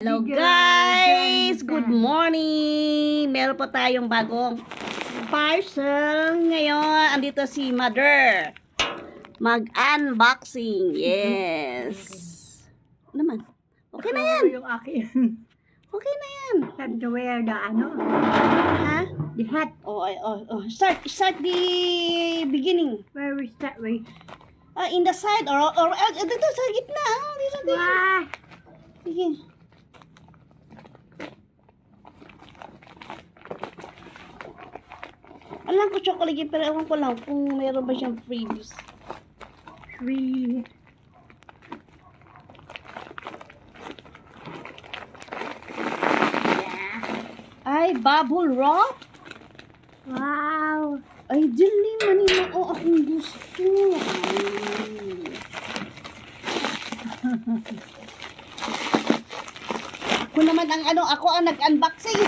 Hello guys! Good morning! Meron po tayong bagong parcel. Ngayon, andito si Mother. Mag-unboxing. Yes. Naman. Okay na yan. Yung akin. Okay na yan. Have to wear the ano? Ha? The hat. Oh. Start the beginning. Where we start with? In the side or dito sa gitna. Dito. Wow! Sige. Alam ko chocolate yun, pero ewan ko lang kung meron ba siyang freebies. Three. Ay, bubble wrap? Wow! Ay, dili manila o akong gusto. Ay. Ako naman ang ako ang nag-unboxing.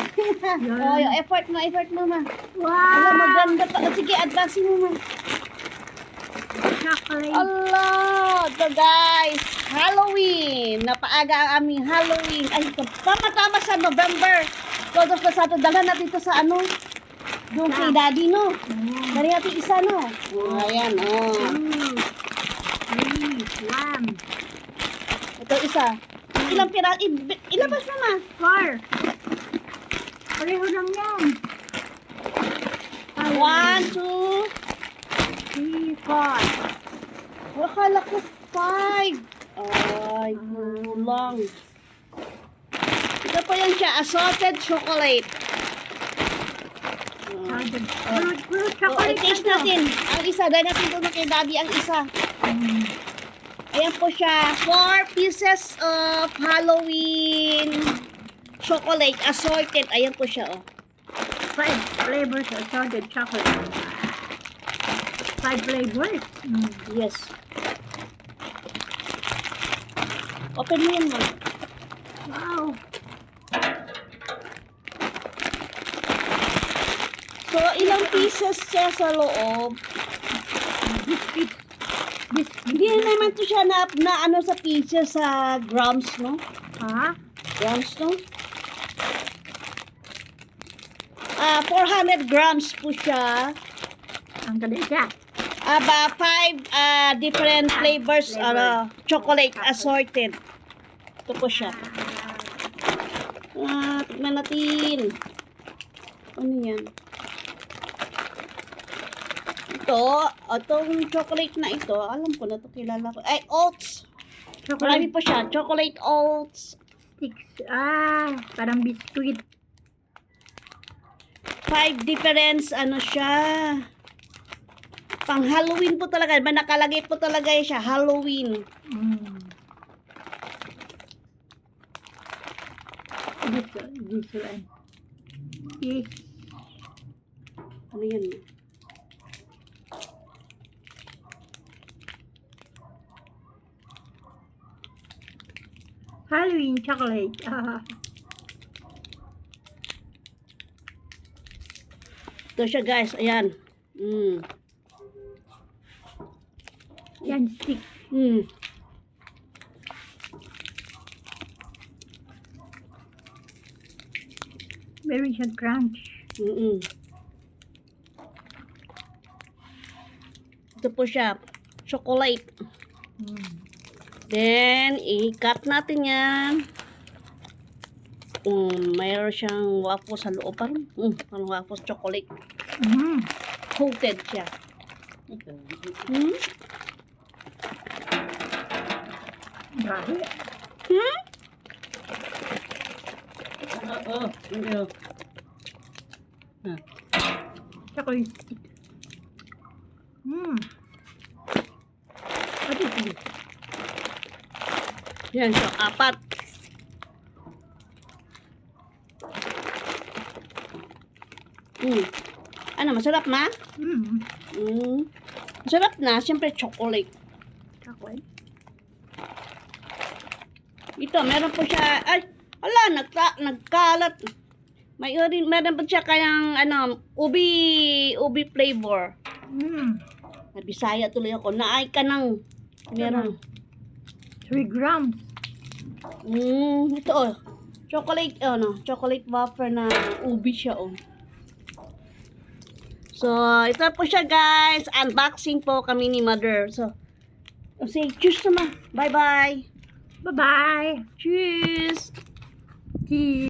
Oh, yung effort mo, ma. Wow! Alam, maganda pa. Sige, unboxing mo, ma. Chocolate. Allah! So guys, Halloween. Napaaga ang aming Halloween. Ay, tama sa November. So, doon sa ato, dala natin ito sa ano? Doon kay Daddy, no? Dari natin isa, no? Ayan, oh. Three. One. Ito isa. Ilang piraso? Ilabas mo, ma. Four. Pareho lang yan. 1, 2. 3, 4. Akala ko 5. Ay, kulang. Ito po yan siya, assorted chocolate. Fruit chocolate. Taste natin. Ang isa, dahil natin doon kay Daddy ang isa. Ayan po siya, 4 pieces of Halloween chocolate assorted. Ayan po siya, oh. 5 flavors of salted chocolate. 5 flavors. Yes. Open mo yun, ma. Wow. So, ilang pieces siya sa loob? Hindi naman to siya na ano sa pieces sa grams, no? Ha? Grams, no? 400 grams po siya. Ang galing siya. Aba, 5 different flavors, chocolate assorted. Ito po siya. Tignan natin. Ano yan? Itong chocolate na ito, alam ko na ito, kilala ko. Ay, oats. Marami po siya. Chocolate oats. Sticks. Parang biscuit. 5 different, ano siya. Pang Halloween po talaga. Nakalagay po talaga siya. Halloween. This one. Yes. Ano yan? Halloween chocolate. Ito siya, guys. Ayan. Yan, stick. Meron siyang crunch. Ito po siya. Chocolate. Then, i-cut natin yan. Mayroon siyang waffle sa loob. Parang waffle chocolate. Coated siya. Grabe. Chocolate stick. What is this? Yan siya, 4. Ano, masarap na? Masarap na, siyempre chocolate. Chocolate. Ito, meron po siya, nagkalat. Meron po siya kayang, ubi flavor. Nabisaya tuloy ako. Naay ka ng, meron. 3 grams. Ito, chocolate wafer na ubi siya, oh. So, ito po siya, guys. Unboxing po kami ni Mother. So, say cheers naman. Bye-bye. Bye-bye. Cheers. Cheese.